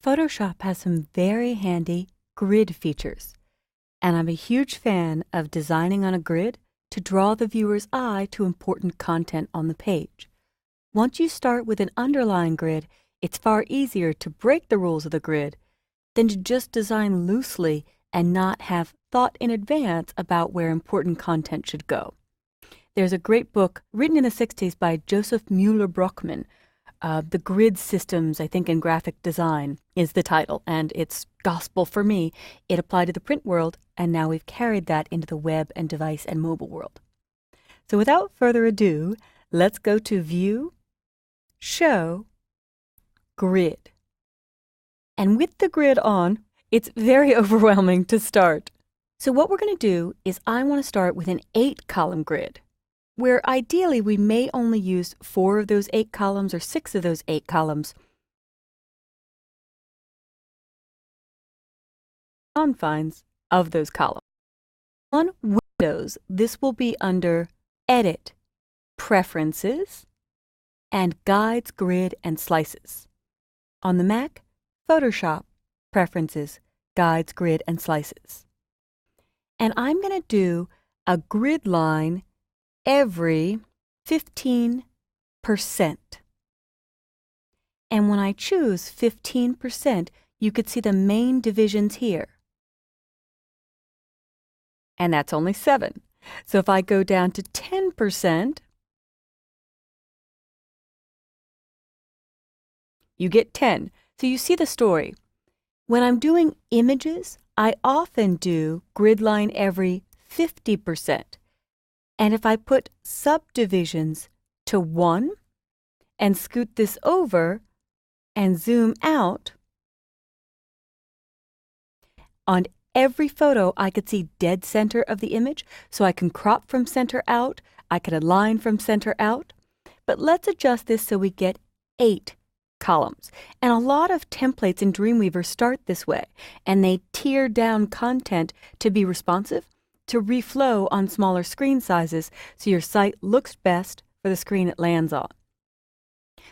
Photoshop has some very handy grid features, and I'm a huge fan of designing on a grid to draw the viewer's eye to important content on the page. Once you start with an underlying grid, it's far easier to break the rules of the grid than to just design loosely and not have thought in advance about where important content should go. There's a great book written in the 60s by Joseph Mueller-Brockman. The Grid Systems, I think, in Graphic Design is the title, and it's gospel for me. It applied to the print world, and now we've carried that into the web and device and mobile world. So without further ado, let's go to View, Show, Grid. And with the grid on, it's very overwhelming to start. So what we're going to do is I want to start with an 8-column grid, where ideally we may only use 4 of those 8 columns or 6 of those 8 columns. Confines of those columns. On Windows, this will be under Edit, Preferences, and Guides, Grid, and Slices. On the Mac, Photoshop, Preferences, Guides, Grid, and Slices. And I'm going to do a grid line every 15%. And when I choose 15%, you could see the main divisions here. And that's only 7. So if I go down to 10%, you get 10. So you see the story. When I'm doing images, I often do grid line every 50%. And if I put subdivisions to 1 and scoot this over and zoom out, on every photo I could see dead center of the image, so I can crop from center out, I could align from center out. But let's adjust this so we get 8 columns. And a lot of templates in Dreamweaver start this way, and they tier down content to be responsive, to reflow on smaller screen sizes so your site looks best for the screen it lands on.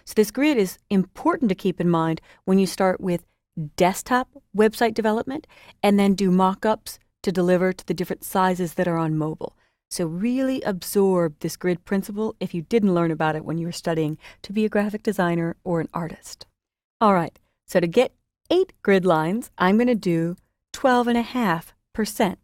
So this grid is important to keep in mind when you start with desktop website development and then do mock-ups to deliver to the different sizes that are on mobile. So really absorb this grid principle if you didn't learn about it when you were studying to be a graphic designer or an artist. All right, so to get 8 grid lines, I'm going to do 12.5%.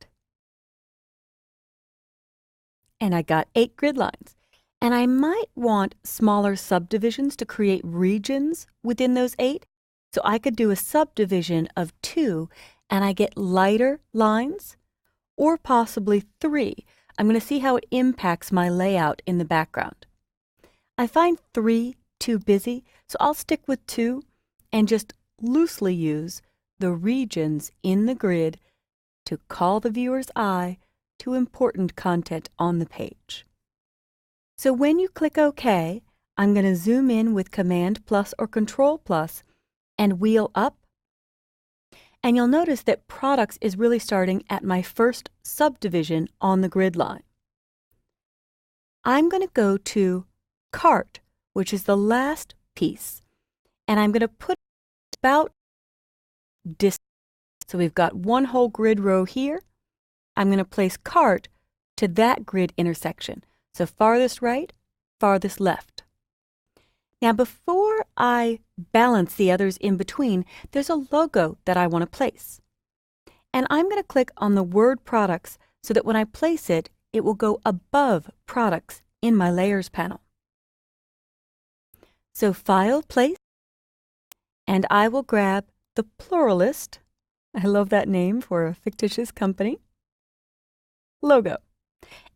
And I got 8 grid lines. And I might want smaller subdivisions to create regions within those 8. So I could do a subdivision of 2 and I get lighter lines, or possibly 3. I'm going to see how it impacts my layout in the background. I find 3 too busy, so I'll stick with 2 and just loosely use the regions in the grid to call the viewer's eye to important content on the page. So when you click OK, I'm going to zoom in with Command plus or Control plus and wheel up. And you'll notice that Products is really starting at my first subdivision on the grid line. I'm going to go to Cart, which is the last piece, and I'm going to put about distance. So we've got one whole grid row here. I'm going to place Cart to that grid intersection. So farthest right, farthest left. Now before I balance the others in between, there's a logo that I want to place. And I'm going to click on the word Products so that when I place it, it will go above Products in my Layers panel. So File, Place, and I will grab the Pluralist. I love that name for a fictitious company. Logo.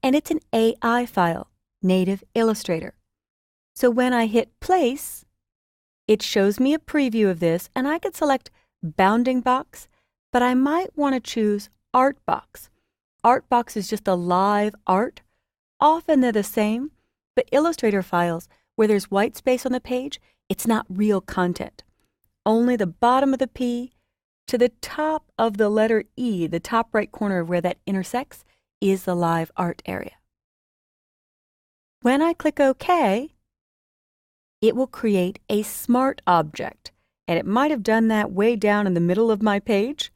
And it's an AI file, native Illustrator. So when I hit Place, it shows me a preview of this, and I could select Bounding Box, but I might want to choose Art Box. Art Box is just a live art. Often they're the same, but Illustrator files, where there's white space on the page, it's not real content. Only the bottom of the P to the top of the letter E, the top right corner of where that intersects, is the live art area. When I click OK, it will create a smart object. and it might have done that way down in the middle of my page.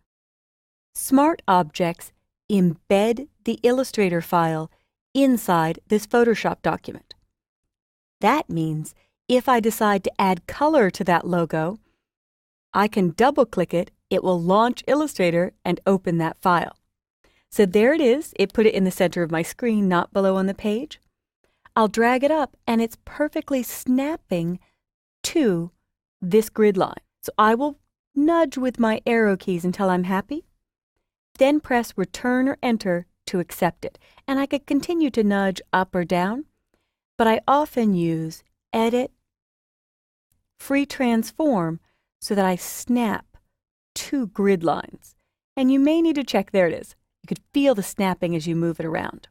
Smart Objects embed the Illustrator file inside this Photoshop document. That means if I decide to add color to that logo, I can double-click it, it will launch Illustrator and open that file. So there it is, it put it in the center of my screen, not below on the page. I'll drag it up and it's perfectly snapping to this grid line. So I will nudge with my arrow keys until I'm happy, then press Return or Enter to accept it. And I could continue to nudge up or down, but I often use Edit, Free Transform so that I snap to grid lines. And you may need to check, there it is. You could feel the snapping as you move it around.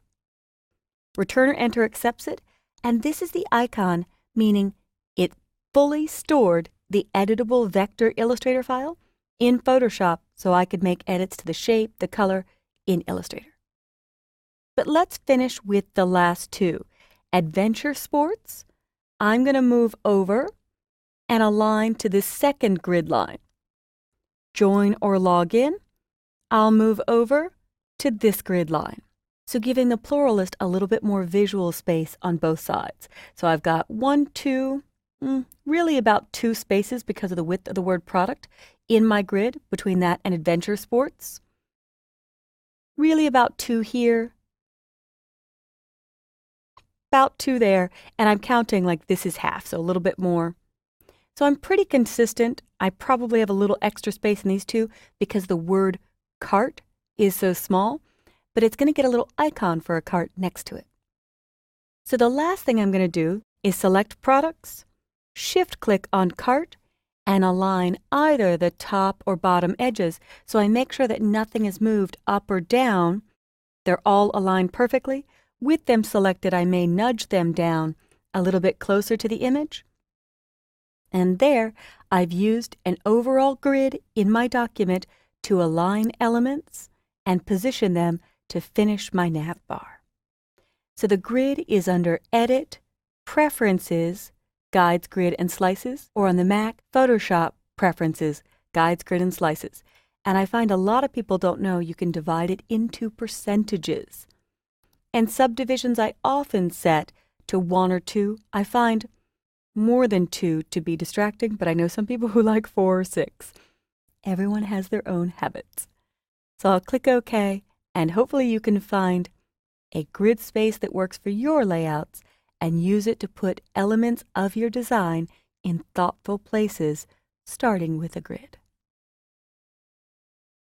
Return or Enter accepts it, and this is the icon, meaning it fully stored the editable vector Illustrator file in Photoshop so I could make edits to the shape, the color in Illustrator. But let's finish with the last two. Adventure Sports, I'm going to move over and align to the second grid line. Join or log in, I'll move over to this grid line. So giving the pluralist a little bit more visual space on both sides. So I've got 1, 2, really about 2 spaces because of the width of the word product in my grid between that and Adventure Sports. Really about 2 here, about 2 there, and I'm counting like this is half, so a little bit more. So I'm pretty consistent. I probably have a little extra space in these two because the word cart is so small, but it's going to get a little icon for a cart next to it. So the last thing I'm going to do is select Products, Shift-click on Cart, and align either the top or bottom edges so I make sure that nothing is moved up or down. They're all aligned perfectly. With them selected, I may nudge them down a little bit closer to the image. And there, I've used an overall grid in my document to align elements and position them to finish my nav bar. So the grid is under Edit, Preferences, Guides, Grid, and Slices, or on the Mac, Photoshop, Preferences, Guides, Grid, and Slices. And I find a lot of people don't know you can divide it into percentages. And subdivisions I often set to 1 or 2. I find more than 2 to be distracting, but I know some people who like 4 or 6. Everyone has their own habits. So I'll click OK, and hopefully you can find a grid space that works for your layouts and use it to put elements of your design in thoughtful places, starting with a grid.